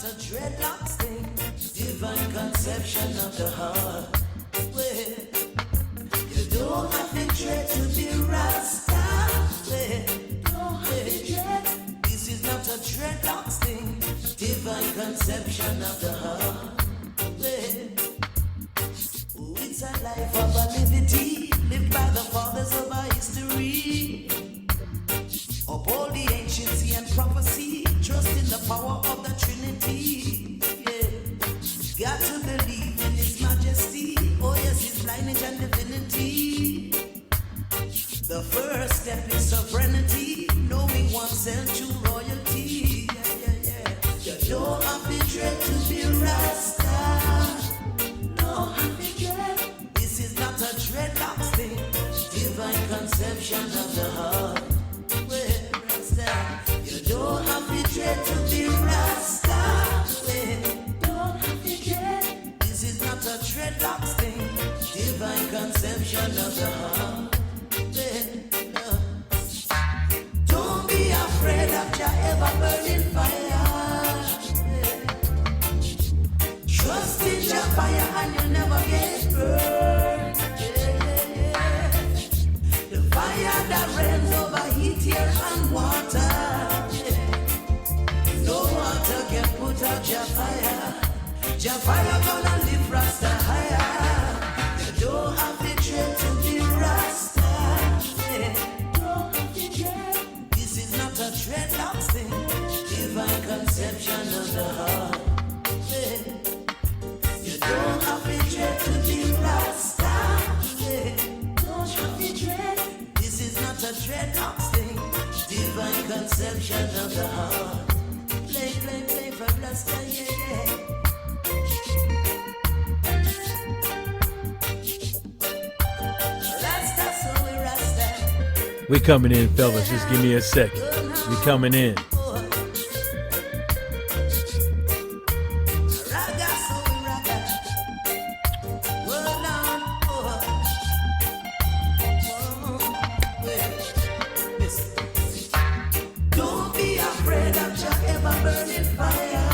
a dreadlocks thing, divine conception of the heart. Well, you don't have to dread to be Rasta. Well, this is not a dreadlocks thing, divine conception of the heart. Well, it's a life of a liberty, lived by the fathers of our history. Uphold the anciency and prophecy, trust in the power of the Trinity. Yeah. Got to believe in His majesty, oh yes, His lineage and divinity. The first step is sovereignty, knowing oneself true royalty. Yeah, yeah, yeah. You don't have to dread to be Rasta. No, have to dread. This is not a dreadlocks thing, divine conception of the heart. You don't have to dread to be Rasta. Don't have to dread. This is not a dreadlocks thing, divine conception of the heart. Don't be afraid of your ever burning fire. Trust in your fire and you'll never get burned. The fire that rains over heat, air and water. No water can put out your fire. Your fire gonna lift Rasta higher. You don't have to dread to be Rasta. Don't have to dread. This is not a dreadlocks thing, divine conception of the heart. You don't have to dread to be Rasta. Don't have to dread. This is not a dreadlocks thing, divine conception of the heart. Play for Rasta, yeah, yeah. Rasta, so we Rasta. We coming in, fellas. Just give me a second. We coming in. Raga, so we raga. Hold on, don't be afraid of your ever burning fire.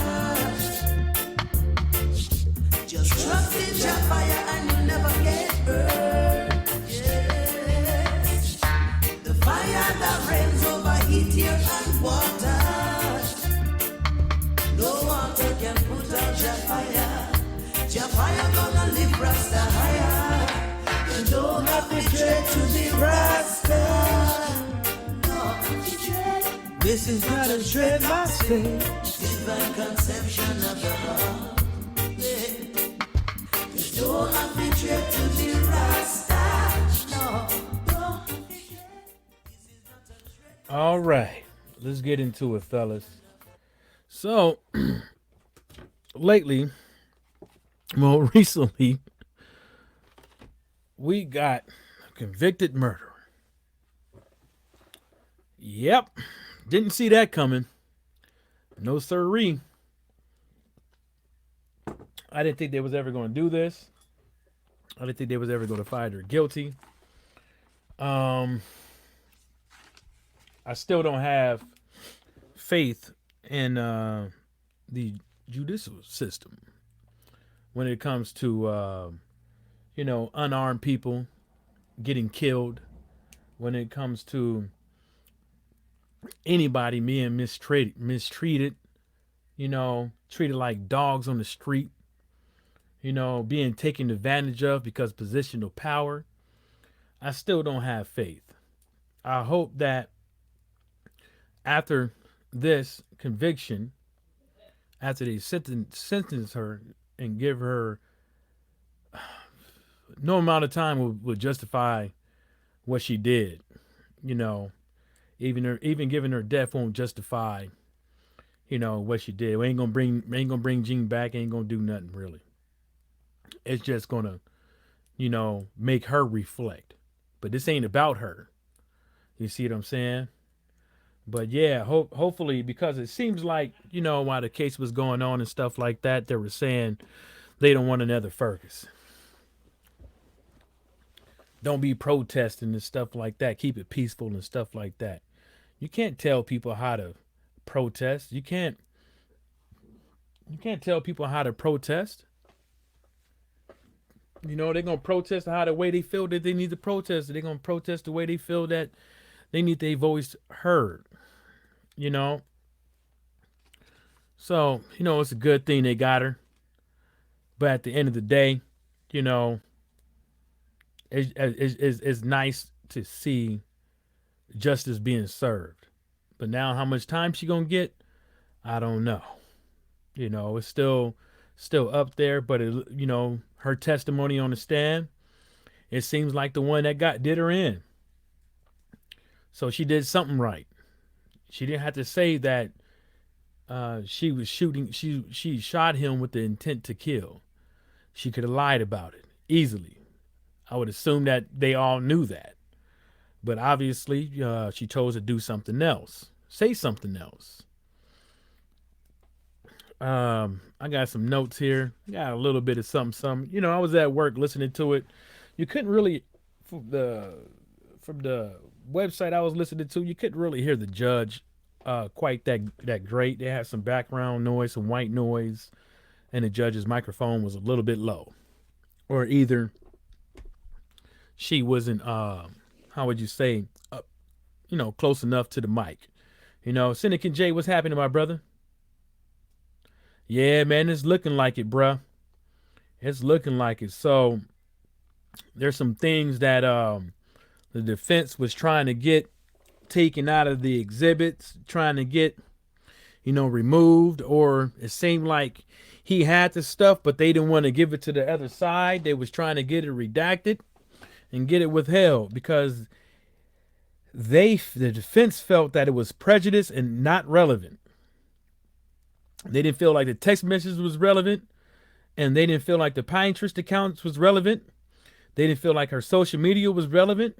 Just trust in your fire and you'll never get burned. Yes. The fire that rains over heat, air and water. No water can put out your fire. Your fire gonna lift Rasta higher. You don't have to dread to be Rasta. This is not a dreadlocks thing. Divine conception of the heart. You don't have to dread to be Rasta. No. All right. Let's get into it, fellas. So, lately, well, recently, we got a convicted murderer. Yep. Didn't see that coming. No sirree. I didn't think they was ever going to do this. I didn't think they was ever going to find her guilty. I still don't have faith in the judicial system when it comes to unarmed people getting killed. When it comes to anybody being mistreated, treated like dogs on the street, being taken advantage of because positional power. I still don't have faith. I hope that after this conviction, after they sentence her and give her no amount of time will justify what she did. Even giving her death won't justify, what she did. We ain't gonna bring Jean back. Ain't gonna do nothing really. It's just gonna, make her reflect. But this ain't about her. You see what I'm saying? But yeah, hopefully, because it seems like, while the case was going on and stuff like that, they were saying they don't want another Fergus. Don't be protesting and stuff like that. Keep it peaceful and stuff like that. You can't tell people how to protest. You can't You can't tell people how to protest. You know, they're gonna protest how the way they feel that they need to protest. They're gonna protest the way they feel that they need their voice heard. You know, so it's a good thing they got her. But at the end of the day, you know, it's nice to see justice being served. But now, how much time she gonna get, I don't know. It's still up there. But her testimony on the stand, it seems like the one that did her in. So she did something right. She didn't have to say that she was shooting. She shot him with the intent to kill. She could have lied about it easily. I would assume that they all knew that. But obviously, she chose to do something else, say something else. I got some notes here. I got a little bit of something. I was at work listening to it. You couldn't really, from the website I was listening to, you couldn't really hear the judge quite that great. They had some background noise, some white noise, and the judge's microphone was a little bit low, or either she wasn't how would you say close enough to the mic. Syndicate J, what's happening, my brother? Yeah, man, it's looking like it, bruh. It's looking like it. So there's some things that the defense was trying to get taken out of the exhibits, trying to get removed, or it seemed like he had the stuff, but they didn't want to give it to the other side. They was trying to get it redacted and get it withheld because the defense felt that it was prejudice and not relevant. They didn't feel like the text message was relevant, and they didn't feel like the Pinterest accounts was relevant. They didn't feel like her social media was relevant,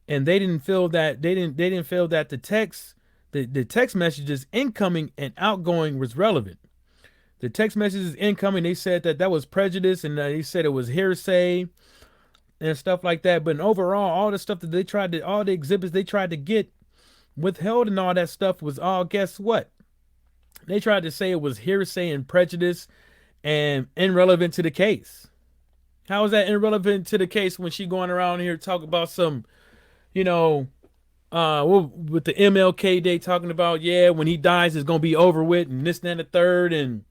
and they didn't feel that the text messages incoming and outgoing was relevant. The text messages incoming, they said that was prejudice, and they said it was hearsay and stuff like that. But overall, all the stuff that all the exhibits they tried to get withheld and all that stuff was all, guess what? They tried to say it was hearsay and prejudice and irrelevant to the case. How is that irrelevant to the case when she going around here talking about some, with the MLK Day talking about, yeah, when he dies, it's going to be over with and this, that, and the third. And,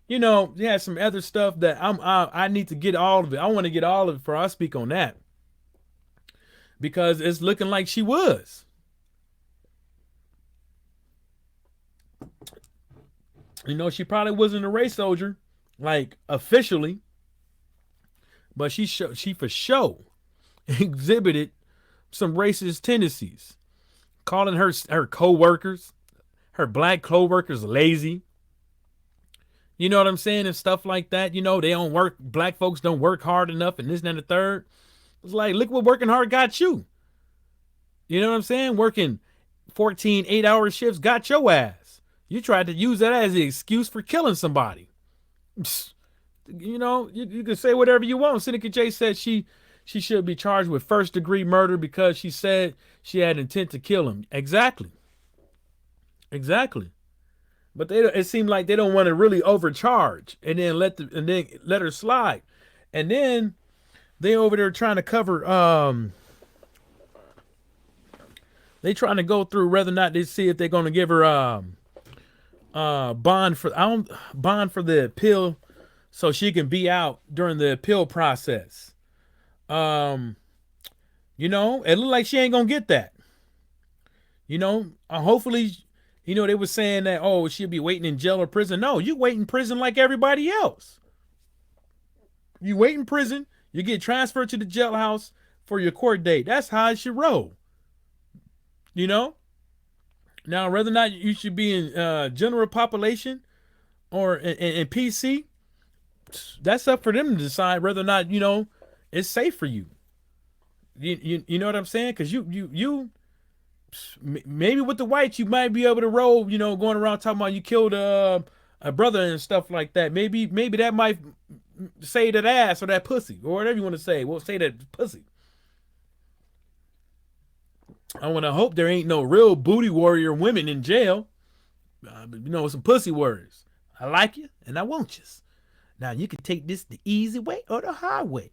yeah, some other stuff that I need to get all of it. I want to get all of it before I speak on that. Because it's looking like she was. She probably wasn't a race soldier, like officially, but she for sure exhibited some racist tendencies, calling her co-workers, her black co-workers lazy. You know what I'm saying? And stuff like that. They don't work, black folks don't work hard enough and this and the third. It's like, look what working hard got you. You know what I'm saying? Working 14 8-hour shifts got your ass. You tried to use that as an excuse for killing somebody. You can say whatever you want. Syndicate J said she should be charged with first-degree murder because she said she had intent to kill him. Exactly. But it seemed like they don't want to really overcharge and then let her slide. And then they over there trying to cover. They trying to go through whether or not they see if they're going to give her bond for the appeal, so she can be out during the appeal process. It looked like she ain't gonna get that. Hopefully, they were saying that, oh, she'll be waiting in jail or prison. No, you wait in prison like everybody else. You wait in prison, you get transferred to the jailhouse for your court date. That's how it should roll. Now, whether or not you should be in general population or in PC, that's up for them to decide whether or not it's safe for you. You know what I'm saying? Because you maybe with the whites you might be able to roll. Going around talking about you killed a brother and stuff like that. Maybe that might say that ass or that pussy or whatever you want to say. Well, say that pussy. I want to hope there ain't no real booty warrior women in jail. Some pussy words. I like you and I want you. Now you can take this the easy way or the hard way.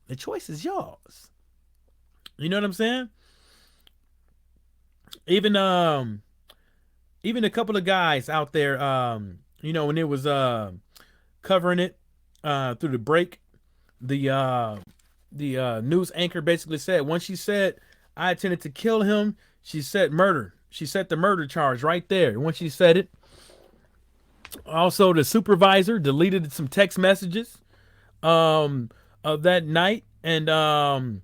The choice is yours. You know what I'm saying? Even even a couple of guys out there, when it was covering it through the break, the news anchor basically said once she said I intended to kill him, she said murder. She set the murder charge right there. Once she said it, also the supervisor deleted some text messages of that night and other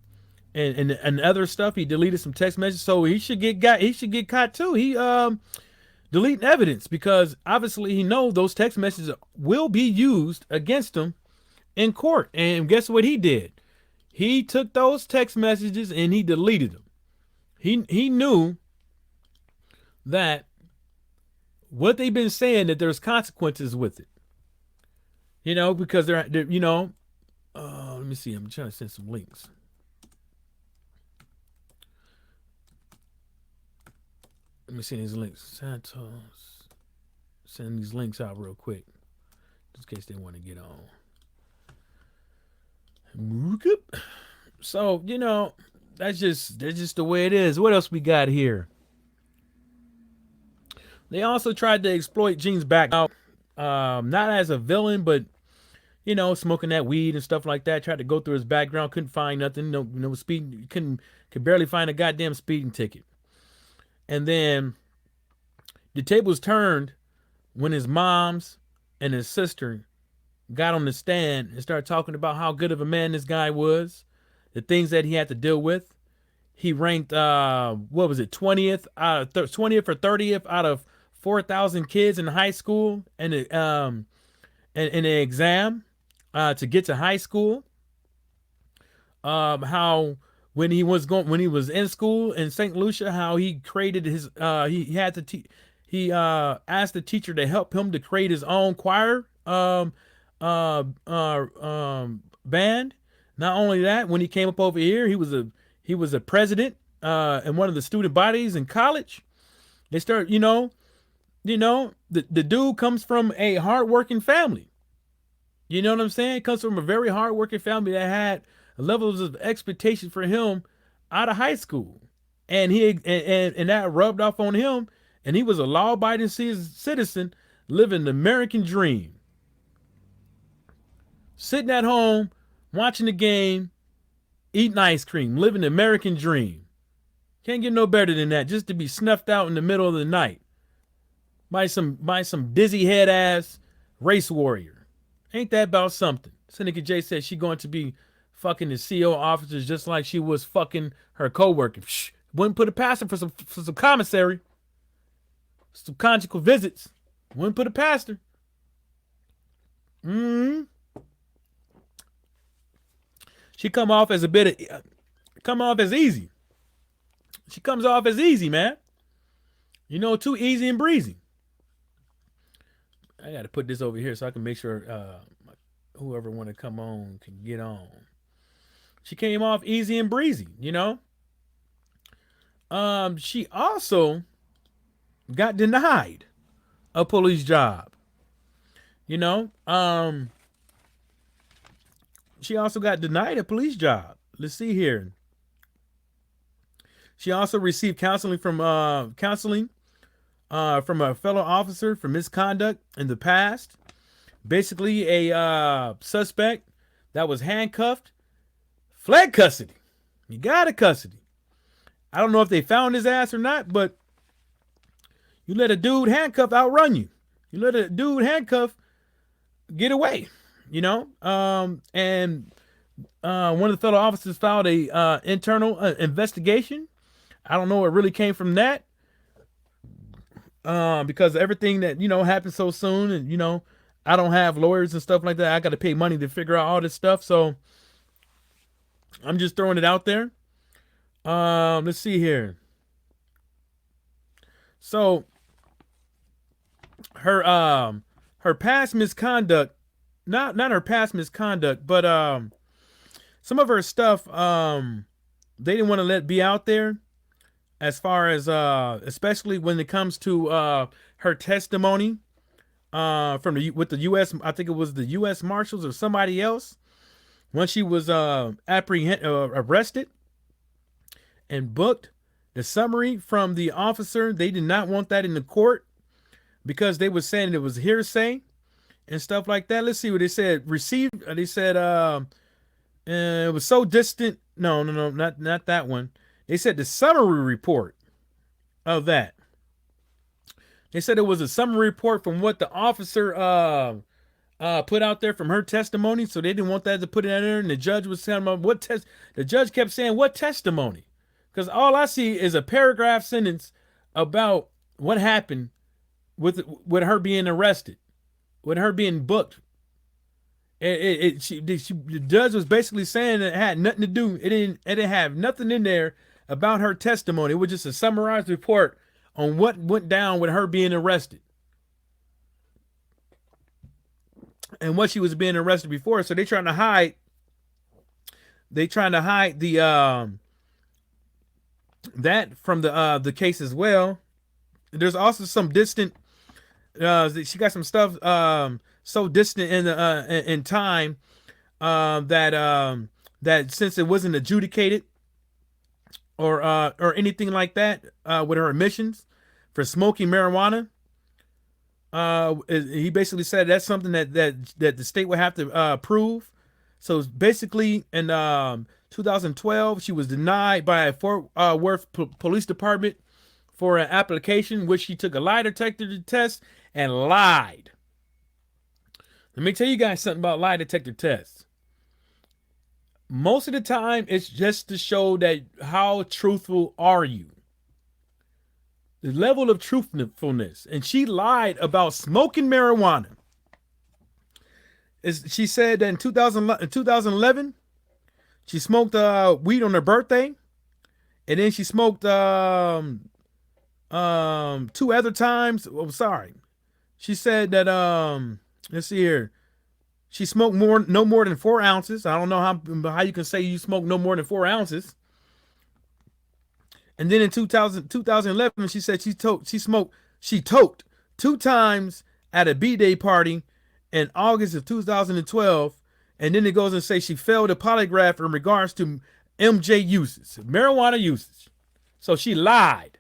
stuff. He deleted some text messages, so he should get got. He should get caught too. He deleting evidence because obviously he knows those text messages will be used against him in court. And guess what he did? He took those text messages and he deleted them. He knew that what they've been saying, that there's consequences with it. Because they're let me see. I'm trying to send some links. Let me send these links. Santos. Send these links out real quick. Just in case they want to get on. So, that's just the way it is. What else we got here? They also tried to exploit Gene's background, not as a villain, but smoking that weed and stuff like that. Tried to go through his background, couldn't find nothing. No speeding, could barely find a goddamn speeding ticket. And then the tables turned when his moms and his sister got on the stand and started talking about how good of a man this guy was, the things that he had to deal with. He ranked 20th out of 20th or 30th out of 4,000 kids in high school and in an exam to get to high school. How when he was in school in St. Lucia, how he created his he asked the teacher to help him to create his own choir band. Not only that, when he came up over here, he was a president in one of the student bodies in college. They start, the dude comes from a hardworking family. You know what I'm saying? Comes from a very hardworking family that had levels of expectation for him out of high school, and and that rubbed off on him. And he was a law-abiding citizen, living the American dream, sitting at home, watching the game, eating ice cream, living the American dream. Can't get no better than that. Just to be snuffed out in the middle of the night by some dizzy head ass race warrior. Ain't that about something? Seneca J said she going to be fucking the CO officers just like she was fucking her coworker. Shh, wouldn't put a past her for some commissary, some conjugal visits. Wouldn't put a past her. She come off as easy. She comes off as easy, man. Too easy and breezy. I got to put this over here so I can make sure whoever want to come on can get on. She came off easy and breezy, She also got denied a police job. She also got denied a police job. Let's see here. She also received counseling from a fellow officer for misconduct in the past. Basically, a suspect that was handcuffed fled custody. You got a custody. I don't know if they found his ass or not, but you let a dude handcuff outrun you. You let a dude handcuff get away. And one of the fellow officers filed a internal investigation. I don't know what really came from that, because everything that happened so soon, and I don't have lawyers and stuff like that. I got to pay money to figure out all this stuff, so I'm just throwing it out there. Let's see here. So her past misconduct. Not her past misconduct, but some of her stuff they didn't want to let be out there, as far as especially when it comes to her testimony from the with the U.S. I think it was the U.S. Marshals or somebody else. Once she was arrested and booked, the summary from the officer, they did not want that in the court because they were saying it was hearsay and stuff like that. Let's see what they said. Received. They said it was so distant. No, no, no, not that one. They said the summary report of that. They said it was a summary report from what the officer put out there from her testimony. So they didn't want that to put it in there. And the judge was saying what test. The judge kept saying what testimony, because all I see is a paragraph sentence about what happened with her being arrested, with her being booked. The judge was basically saying that it had nothing to do. It didn't have nothing in there about her testimony. It was just a summarized report on what went down with her being arrested and what she was being arrested before. So they trying to hide. They trying to hide the that from the case as well. There's also some distant. She got some stuff so distant in time that since it wasn't adjudicated or anything like that with her admissions for smoking marijuana. He basically said that's something that the state would have to prove. So basically, in 2012, she was denied by a Fort Worth Police Department for an application which she took a lie detector test and lied. Let me tell you guys something about lie detector tests. Most of the time, it's just to show that how truthful are you. The level of truthfulness. And she lied about smoking marijuana. She said that in 2011, she smoked weed on her birthday. And then she smoked 2 other times. Oh, sorry. She said that, let's see here. She smoked no more than 4 ounces. I don't know how you can say you smoke no more than 4 ounces. And then in 2011, she said she toked 2 times at a B-Day party in August of 2012. And then it goes and say she failed a polygraph in regards to MJ uses, marijuana usage. So she lied.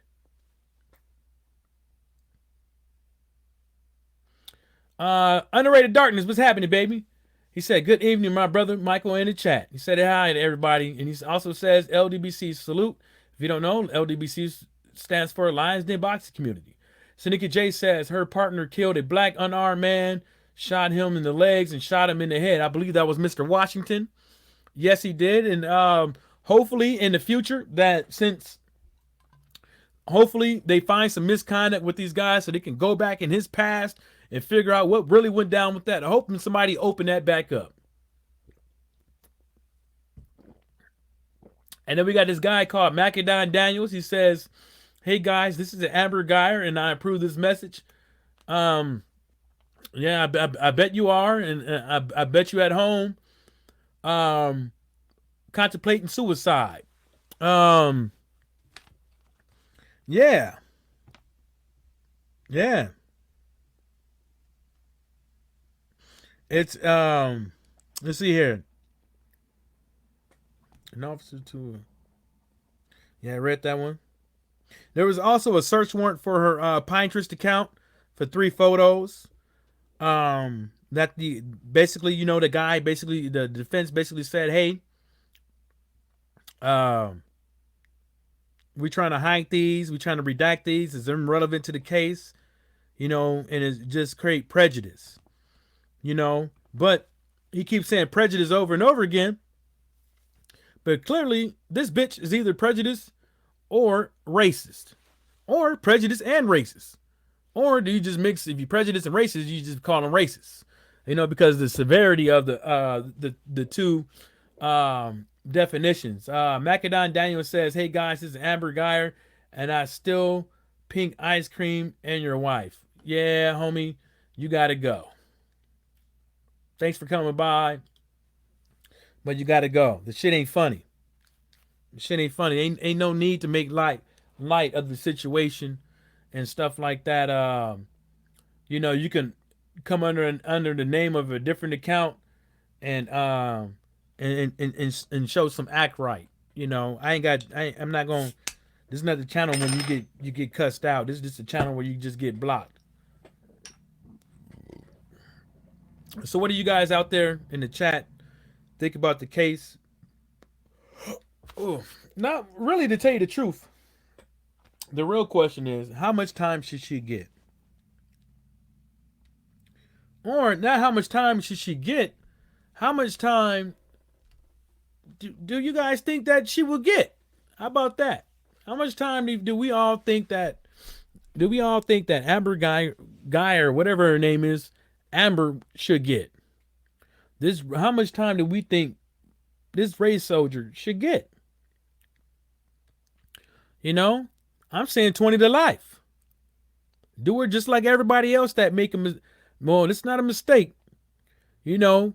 Underrated Darkness, what's happening, baby? He said, good evening, my brother Michael in the chat. He said hi to everybody. And he also says LDBC salute. If you don't know, LDBC stands for Lions Den Boxing Community. Senika J says her partner killed a black unarmed man, shot him in the legs and shot him in the head. I believe that was Mr. Washington. Yes, he did. And hopefully in the future hopefully they find some misconduct with these guys so they can go back in his past and figure out what really went down with that. I'm hoping somebody open that back up. And then we got this guy called Macadon Daniels. He says, hey guys, this is Amber Guyger and I approve this message. Yeah, I bet you are. And I bet you at home contemplating suicide. Yeah. Yeah. It's let's see here. An officer to yeah, I read that one. There was also a search warrant for her Pinterest account for 3 photos. That the basically, the guy basically the defense basically said, hey, we trying to hide these, we trying to redact these, is them relevant to the case, and it just create prejudice. But he keeps saying prejudice over and over again. But clearly, this bitch is either prejudiced or racist, or prejudice and racist. Or do you just mix, if you prejudice and racist, you just call them racist, because the severity of the two definitions. Macadon Daniel says, hey guys, this is Amber Guyger, and I still pink ice cream and your wife. Yeah, homie, you gotta go. Thanks for coming by, but you gotta go. The shit ain't funny. The shit ain't funny. Ain't no need to make light of the situation and stuff like that. You can come under the name of a different account and and show some act right. You know, I'm not going. This is not the channel when you get cussed out. This is just a channel where you just get blocked. So what do you guys out there in the chat think about the case? Oh, not really, to tell you the truth. The real question is, how much time should she get? Or not how much time should she get? How much time do you guys think that she will get? How about that? How much time do we all think that? Do we all think that Amber Guy or whatever her name is, Amber should get? This how much time do we think this race soldier should get? You know, I'm saying 20 to life. Do her just like everybody else that make a well, it's not a mistake. You know,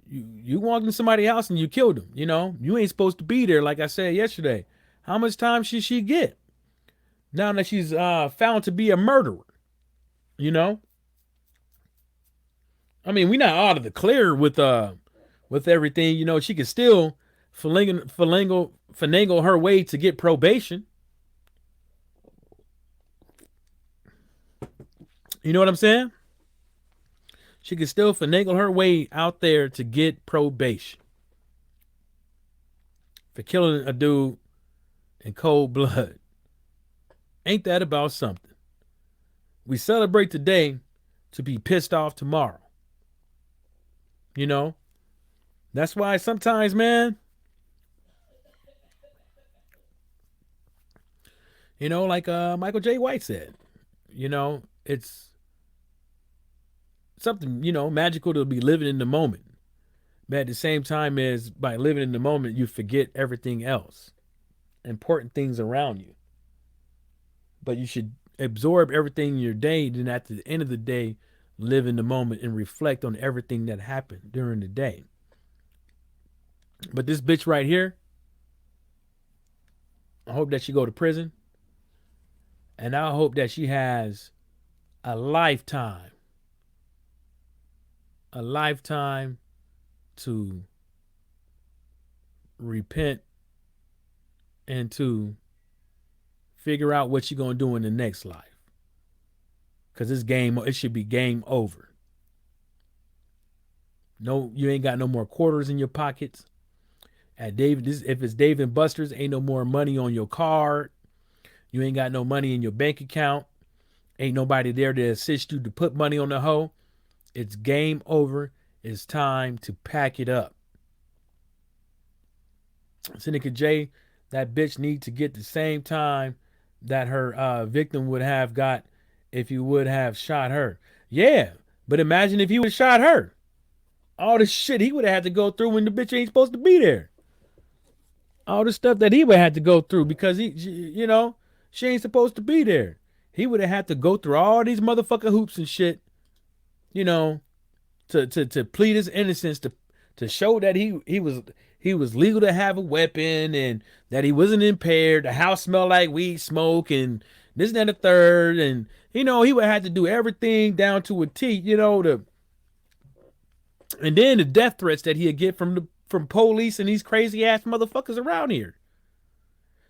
you walked in somebody's house and you killed them. You know, you ain't supposed to be there, like I said yesterday. How much time should she get now that she's found to be a murderer? You know, I mean, we not out of the clear with everything. You know, she could still finagle her way to get probation. You know what I'm saying? She could still finagle her way out there to get probation for killing a dude in cold blood. Ain't that about something? We celebrate today to be pissed off tomorrow. You know? That's why sometimes, man, you know, like Michael J. White said, you know, it's something, you know, magical to be living in the moment. But at the same time as by living in the moment, you forget everything else, important things around you. But you should absorb everything in your day. Then at the end of the day, live in the moment and reflect on everything that happened during the day. But this bitch right here, I hope that she go to prison. And I hope that she has a lifetime to repent and to figure out what you're gonna do in the next life. Cause it should be game over. No, you ain't got no more quarters in your pockets. If it's Dave and Buster's, ain't no more money on your card. You ain't got no money in your bank account. Ain't nobody there to assist you to put money on the hoe. It's game over. It's time to pack it up. Seneca J, that bitch need to get the same time that her victim would have got if you would have shot her. Yeah, but imagine if he would have shot her. All the shit he would have had to go through when the bitch ain't supposed to be there. All the stuff that he would have to go through because you know, she ain't supposed to be there. He would have had to go through all these motherfucking hoops and shit, you know, to plead his innocence, to show that he was legal to have a weapon and that he wasn't impaired. The house smelled like weed smoke and this and that, the third, and you know he would have to do everything down to a T, you know, and then the death threats that he'd get from police and these crazy ass motherfuckers around here.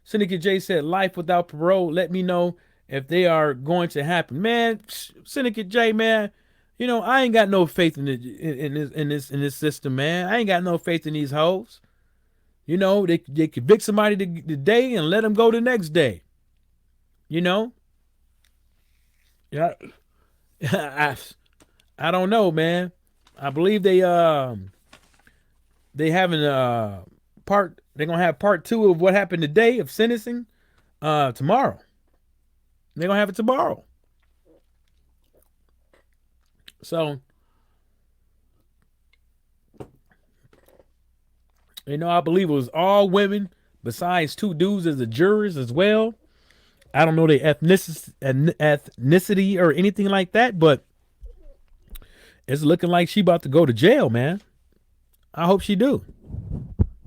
Seneca J said, "Life without parole. Let me know if they are going to happen." Man, Seneca J, man, you know I ain't got no faith in this system, man. I ain't got no faith in these hoes. You know they convict somebody today and let them go the next day. You know, yeah, I don't know, man. I believe they having they're gonna have part 2 of what happened today of sentencing tomorrow. They're gonna have it tomorrow. So you know, I believe it was all women besides 2 dudes as the jurors as well. I don't know their ethnicity or anything like that, but it's looking like she about to go to jail, man. I hope she do.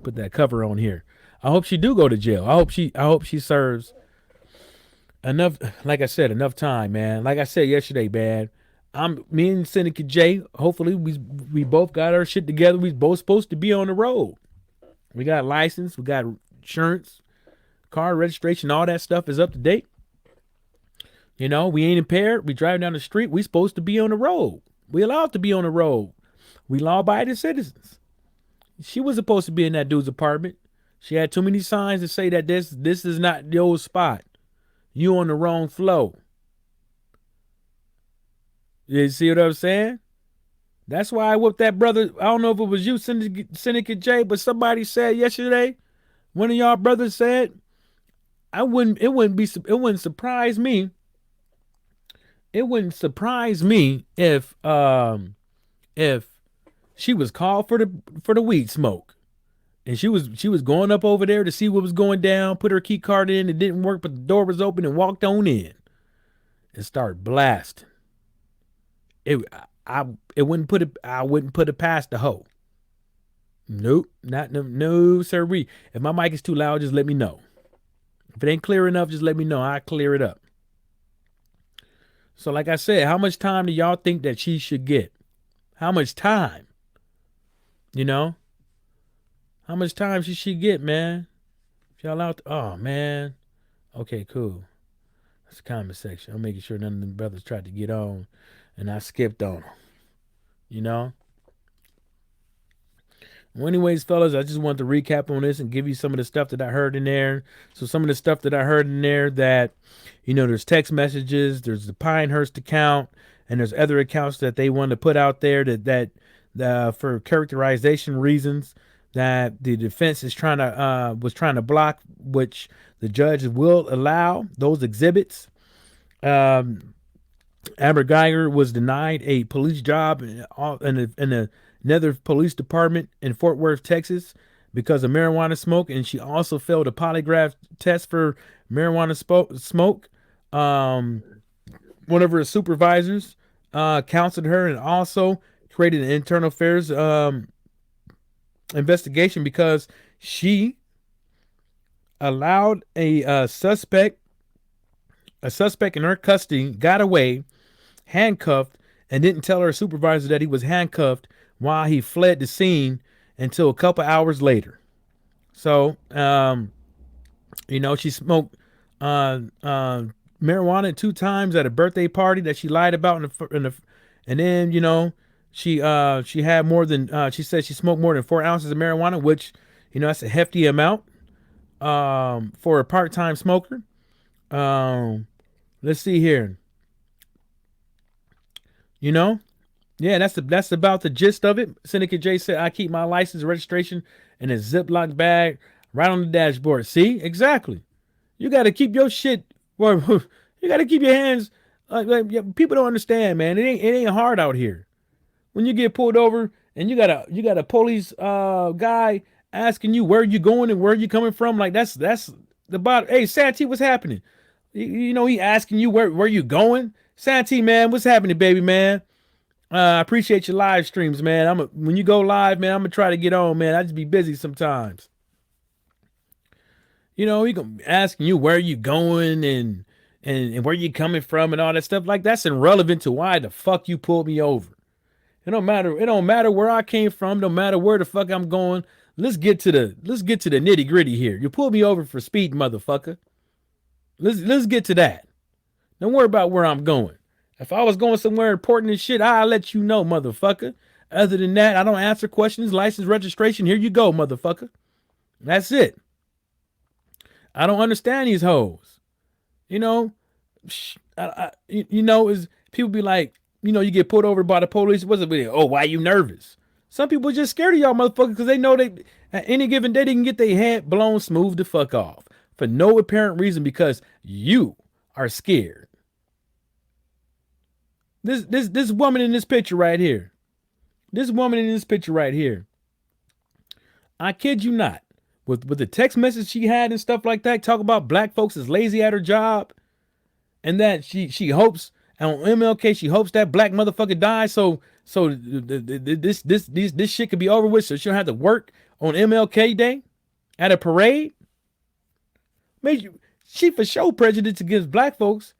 Put that cover on here. I hope she do go to jail. I hope she serves enough, like I said, enough time, man. Like I said yesterday, man, I'm me and Syndicate J. Hopefully, we both got our shit together. We both supposed to be on the road. We got license. We got insurance, car registration. All that stuff is up to date. We ain't impaired. We drive down the street. We supposed to be on the road. We allowed to be on the road. We law-abiding citizens. She was supposed to be in that dude's apartment. She had too many signs to say that this is not the old spot. You on the wrong flow. You see what I'm saying? That's why I whooped that brother. I don't know if it was you, Syndicate J, but somebody said yesterday. One of y'all brothers said, I wouldn't. It wouldn't be. It wouldn't surprise me. It wouldn't surprise me if she was called for the weed smoke. And she was going up over there to see what was going down, put her key card in, it didn't work, but the door was open and walked on in and started blasting. It I it wouldn't put it I wouldn't put it past the hoe. Nope, not no sirree. If my mic is too loud, just let me know. If it ain't clear enough, just let me know. I clear it up. So like I said, how much time do y'all think that she should get? How much time? You know? How much time should she get, man? If y'all out oh man. Okay, cool. That's the comment section. I'm making sure none of them brothers tried to get on and I skipped on them. You know? Well, anyways, fellas, I just wanted to recap on this and give you some of the stuff that I heard in there. So some of the stuff that I heard in there that, there's text messages, there's the Pinehurst account, and there's other accounts that they want to put out there that for characterization reasons that the defense is was trying to block, which the judge will allow those exhibits. Amber Guyger was denied a police job in another police department in Fort Worth, Texas, because of marijuana smoke, and she also failed a polygraph test for marijuana smoke. One of her supervisors counseled her and also created an internal affairs investigation because she allowed a suspect in her custody got away handcuffed and didn't tell her supervisor that he was handcuffed while he fled the scene until a couple hours later. So, she smoked marijuana 2 times at a birthday party that she lied about and then she had more than she said she smoked more than 4 ounces of marijuana, which that's a hefty amount for a part-time smoker. Let's see here. Yeah, that's about the gist of it. Syndicate J said, I keep my license registration in a Ziploc bag right on the dashboard. See? Exactly. You got to keep your shit. Well, you got to keep your hands. People don't understand, man. It ain't hard out here. When you get pulled over and you got a police guy asking you where you going and where you coming from, like that's the bottom. Hey, Santee, what's happening? He asking you where you going. Santee, man, what's happening, baby, man? I appreciate your live streams, man. When you go live, man, I'm gonna try to get on, man. I just be busy sometimes. He gonna asking you where you going and where you coming from and all that stuff. Like that's irrelevant to why the fuck you pulled me over. It don't matter. It don't matter where I came from. No matter where the fuck I'm going. Let's get to the nitty gritty here. You pulled me over for speed, motherfucker. Let's get to that. Don't worry about where I'm going. If I was going somewhere important and shit, I'll let you know, motherfucker. Other than that, I don't answer questions. License, registration, here you go, motherfucker. That's it. I don't understand these hoes. Is people be like, you get pulled over by the police. What's it? Oh, why you nervous? Some people just scared of y'all motherfuckers because they know they at any given day they can get their head blown smooth the fuck off for no apparent reason because you are scared. This woman in this picture right here. This woman in this picture right here. I kid you not. With the text message she had and stuff like that, talk about black folks is lazy at her job, and that she hopes on MLK she hopes that black motherfucker dies so this shit could be over with so she don't have to work on MLK Day at a parade. She for sure prejudiced against black folks,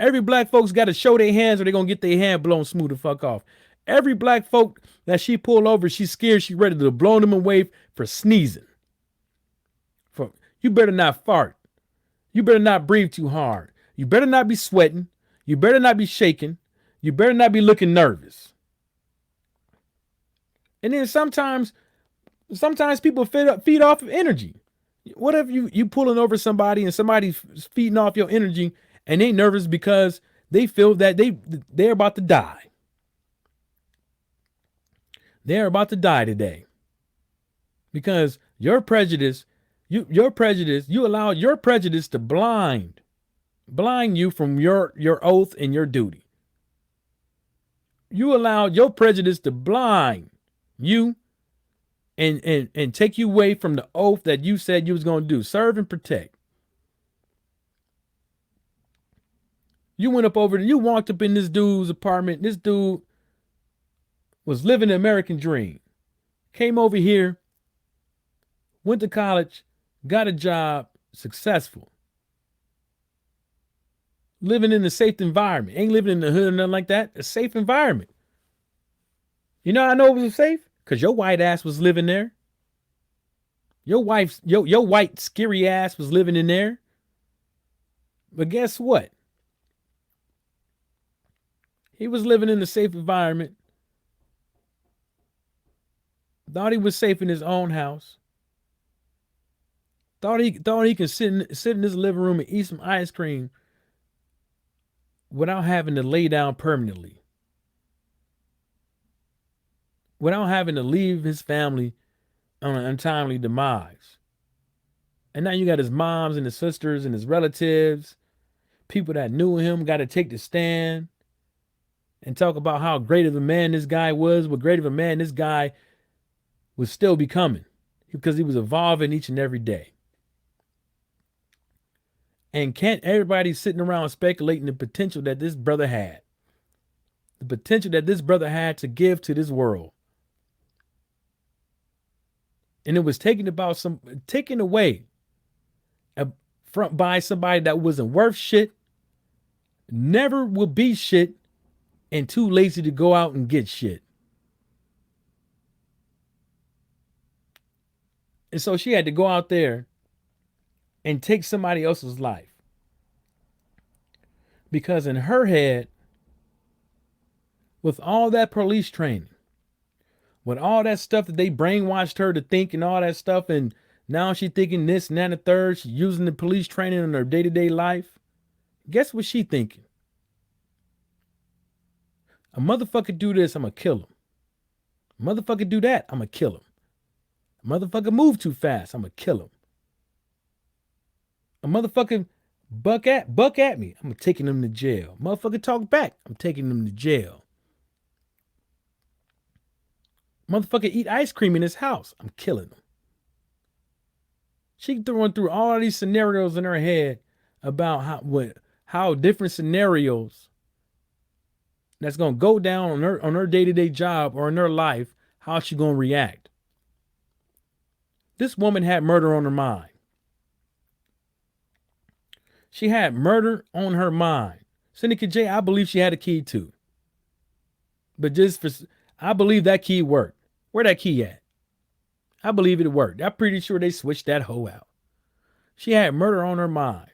Every black folks got to show their hands or they're going to get their hand blown smooth the fuck off. Every black folk that she pull over, she's scared, she ready to blow them away for sneezing. For, you better not fart. You better not breathe too hard. You better not be sweating. You better not be shaking. You better not be looking nervous. And then sometimes people feed off of energy. What if you pulling over somebody and somebody's feeding off your energy and they nervous because they feel that they're about to die. They're about to die today. Because your prejudice, you allow your prejudice to blind you from your oath and your duty. You allowed your prejudice to blind you and take you away from the oath that you said you was going to do. Serve and protect. You went up over there, you walked up in this dude's apartment. This dude was living the American dream. Came over here, went to college, got a job, successful. Living in a safe environment. Ain't living in the hood or nothing like that. A safe environment. You know how I know it was safe? Because your white ass was living there. Your white scary ass was living in there. But guess what? He was living in a safe environment. Thought he was safe in his own house. Thought he could sit in his living room and eat some ice cream without having to lay down permanently. Without having to leave his family on an untimely demise. And now you got his moms and his sisters and his relatives, people that knew him, got to take the stand and talk about how great of a man this guy was, what great of a man this guy was still becoming, because he was evolving each and every day. And can't everybody sitting around speculating the potential that this brother had, the potential that this brother had to give to this world. And it was taken away by somebody that wasn't worth shit, never will be shit, and too lazy to go out and get shit. And so she had to go out there and take somebody else's life. Because in her head, with all that police training, with all that stuff that they brainwashed her to think and all that stuff, and now she's thinking this and that and the third, she's using the police training in her day-to-day life. Guess what she thinking? A motherfucker do this, I'm gonna kill him. A motherfucker do that, I'm gonna kill him. A motherfucker move too fast, I'm gonna kill him. A motherfucker buck at me, I'm taking him to jail. Motherfucker talk back, I'm taking him to jail. Motherfucker eat ice cream in his house, I'm killing him. She throwing through all of these scenarios in her head about how different scenarios that's gonna go down on her day-to-day job or in her life, how she gonna react. This woman had murder on her mind. She had murder on her mind. Seneca J, I believe she had a key too. But I believe that key worked. Where that key at? I believe it worked. I'm pretty sure they switched that hoe out. She had murder on her mind.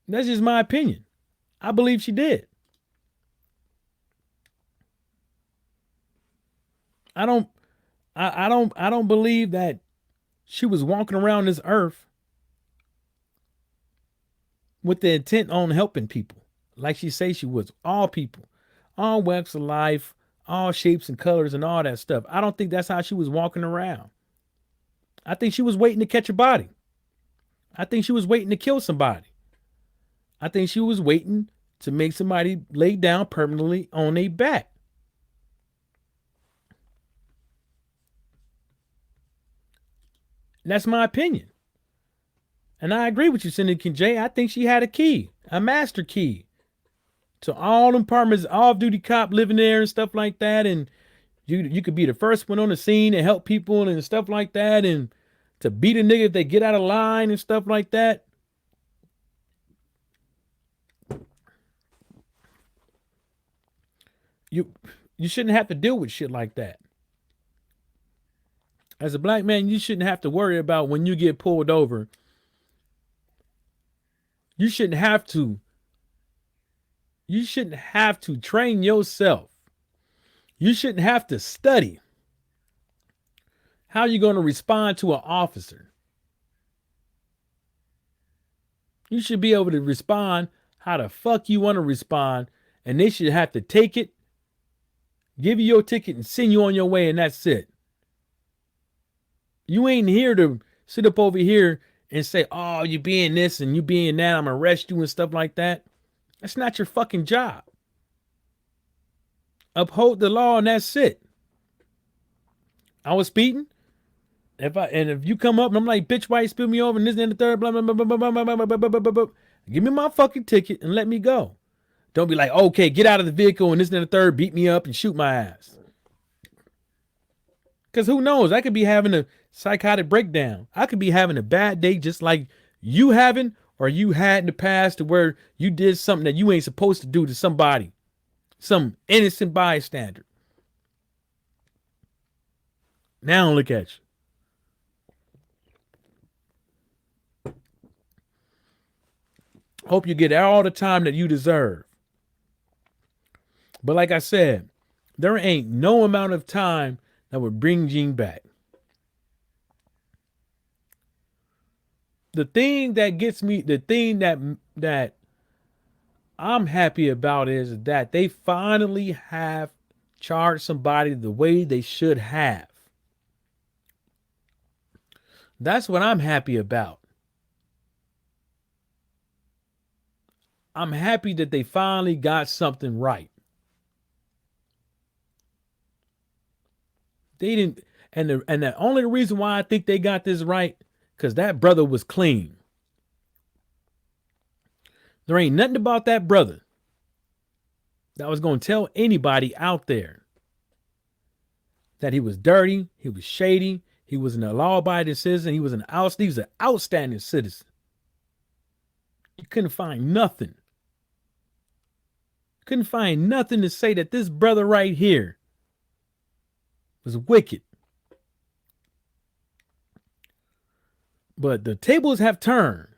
That's just my opinion. I believe she did. I don't believe that she was walking around this earth with the intent on helping people. Like she say she was. All people. All walks of life. All shapes and colors and all that stuff. I don't think that's how she was walking around. I think she was waiting to catch a body. I think she was waiting to kill somebody. I think she was waiting to make somebody lay down permanently on their back. That's my opinion. And I agree with you, Senator J. I think she had a key, a master key to all them apartments, off-duty cop living there and stuff like that. And you could be the first one on the scene and help people and stuff like that. And to beat a nigga if they get out of line and stuff like that. You you shouldn't have to deal with shit like that. As a black man, you shouldn't have to worry about when you get pulled over. You shouldn't have to. You shouldn't have to train yourself. You shouldn't have to study how you're going to respond to an officer. You should be able to respond how the fuck you want to respond, and they should have to take it, give you your ticket, and send you on your way, and that's it. You ain't here to sit up over here and say, oh, you being this and you being that, I'm gonna arrest you and stuff like that. That's not your fucking job. Uphold the law and that's it. I was speeding. If you come up and I'm like, bitch, why you spill me over and this and the third, blah, blah, blah, blah, blah, blah, blah, blah, blah, blah, blah. Give me my fucking ticket and let me go. Don't be like, okay, get out of the vehicle and this and the third, beat me up and shoot my ass. Because who knows? I could be having a psychotic breakdown. I could be having a bad day just like you having, or you had in the past to where you did something that you ain't supposed to do to somebody, some innocent bystander. Now look at you. Hope you get all the time that you deserve. But like I said, there ain't no amount of time that would bring Gene back. The thing that gets me, the thing that I'm happy about is that they finally have charged somebody the way they should have. That's what I'm happy about. I'm happy that they finally got something right. They didn't, and the only reason why I think they got this right, because that brother was clean. There ain't nothing about that brother that was going to tell anybody out there that he was dirty, he was shady, he was a law-abiding citizen, he was an outstanding citizen. You couldn't find nothing. Couldn't find nothing to say that this brother right here was wicked. But the tables have turned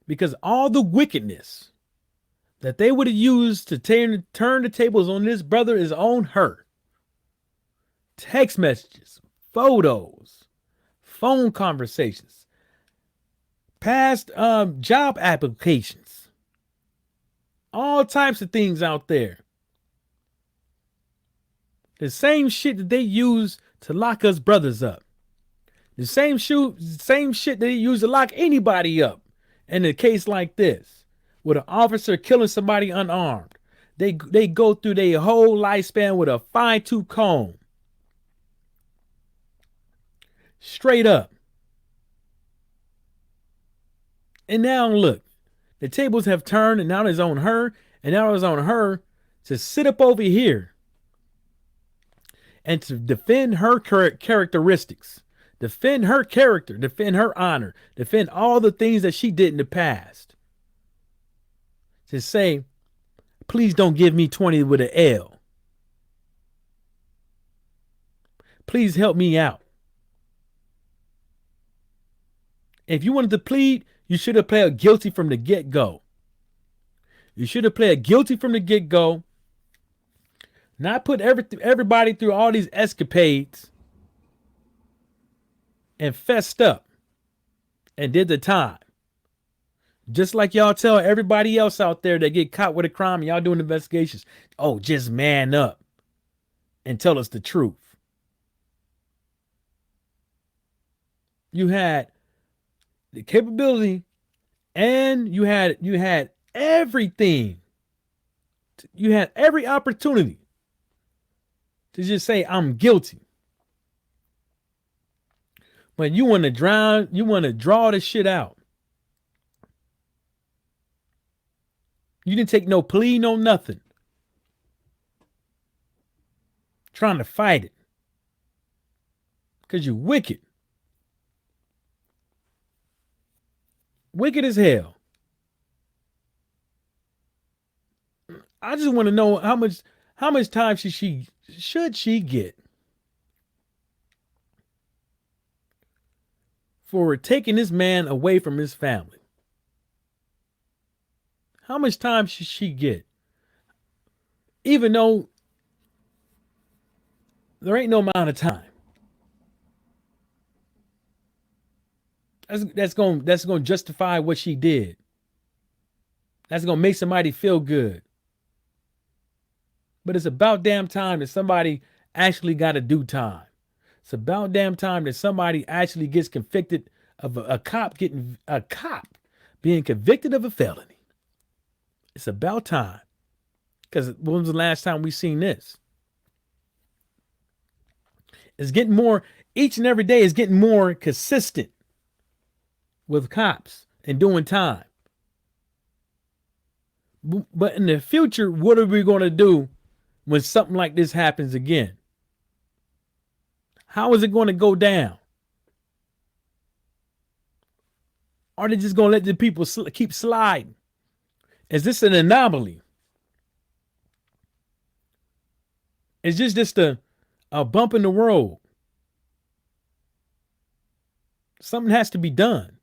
because all the wickedness that they would have used to turn the tables on this brother is on her. Text messages, photos, phone conversations, past job applications, all types of things out there. The same shit that they use to lock us brothers up. The same shit that they use to lock anybody up. In a case like this, with an officer killing somebody unarmed, they go through their whole lifespan with a fine-tooth comb. Straight up. And now look, the tables have turned and now it's on her, and now it's on her to sit up over here and to defend her characteristics, defend her character, defend her honor, defend all the things that she did in the past. To say, please don't give me 20 with an L. Please help me out. If you wanted to plead, you should have pled guilty from the get-go. You should have pled guilty from the get-go. Not put everybody through all these escapades and fessed up and did the time. Just like y'all tell everybody else out there that get caught with a crime and y'all doing investigations, oh, just man up and tell us the truth. You had the capability and you had everything. You had every opportunity to just say, I'm guilty. But you want to draw this shit out. You didn't take no plea, no nothing. Trying to fight it. Because you're wicked. Wicked as hell. I just want to know how much How much time should she get for taking this man away from his family? How much time should she get? Even though there ain't no amount of time. That's gonna justify what she did. That's gonna make somebody feel good. But it's about damn time that somebody actually got to do time. It's about damn time that somebody actually gets convicted of a cop being convicted of a felony. It's about time. Because when was the last time we seen this? It's getting more, each and every day is getting more consistent with cops and doing time. But in the future, what are we going to do when something like this happens again? How is it going to go down? Are they just going to let the people keep sliding? Is this an anomaly? Is this just a bump in the road? Something has to be done.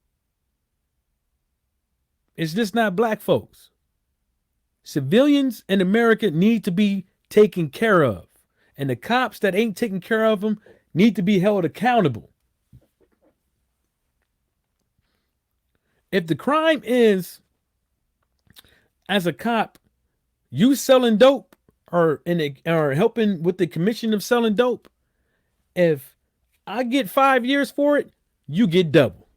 It's just not black folks. Civilians in America need to be taken care of. And the cops that ain't taking care of them need to be held accountable. If the crime is, as a cop, you selling dope or helping with the commission of selling dope, if I get 5 years for it, you get double.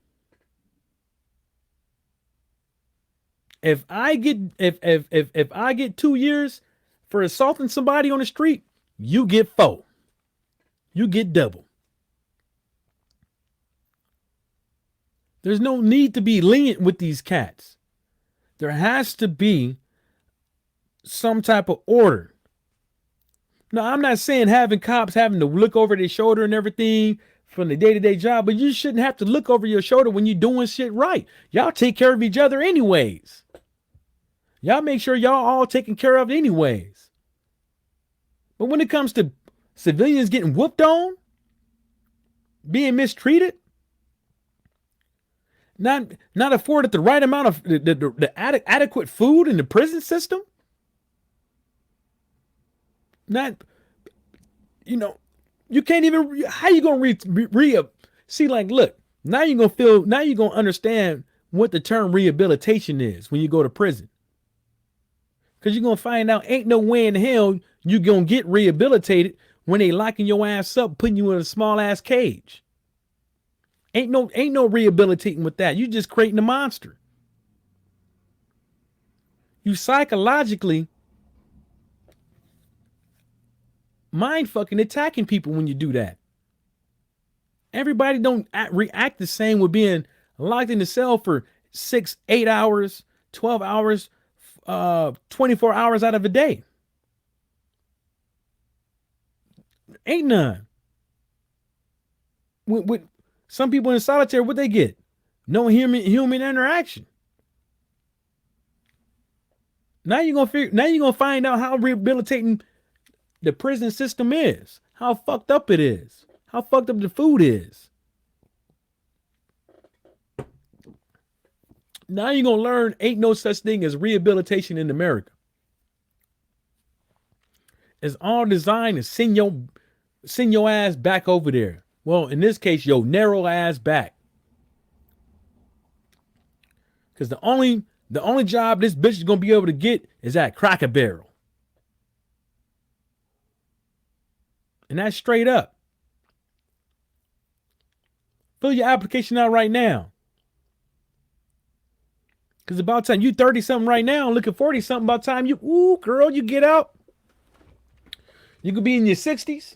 If I get 2 years for assaulting somebody on the street, you get 4. You get double. There's no need to be lenient with these cats. There has to be some type of order. Now, I'm not saying having cops having to look over their shoulder and everything from the day-to-day job, but you shouldn't have to look over your shoulder when you're doing shit right. Y'all take care of each other anyways. Y'all make sure y'all all taken care of anyways. But when it comes to civilians getting whooped on, being mistreated, not afforded the right amount of the adequate food in the prison system, not, you can't even, how you going to see, like, look, now you're going to understand what the term rehabilitation is when you go to prison. Because you're going to find out ain't no way in hell you going to get rehabilitated when they locking your ass up, putting you in a small ass cage. Ain't no rehabilitating with that. You just creating a monster. You psychologically mind fucking attacking people when you do that. Everybody don't react the same with being locked in the cell for 6, 8 hours, 12 hours, 24 hours out of a day. Ain't none. With some people in solitary, what they get? No human interaction. Now you're gonna find out how rehabilitating the prison system is. How fucked up it is. How fucked up the food is. Now you're gonna learn ain't no such thing as rehabilitation in America. It's all designed to send your ass back over there. Well, in this case, your narrow ass back. Because the only job this bitch is gonna be able to get is at Cracker Barrel. And that's straight up. Fill your application out right now. Because about time you 30 something right now, looking 40 something, about time you get out. You could be in your 60s.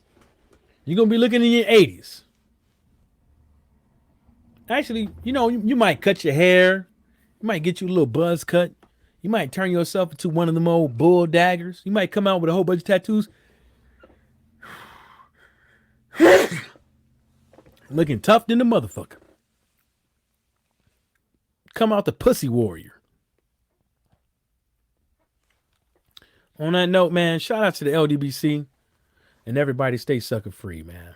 You're going to be looking in your 80s. Actually, you might cut your hair. You might get you a little buzz cut. You might turn yourself into one of them old bull daggers. You might come out with a whole bunch of tattoos. Looking tough than the motherfucker. Come out the pussy warrior. On that note, man, shout out to the LDBC and everybody stay sucker free, man.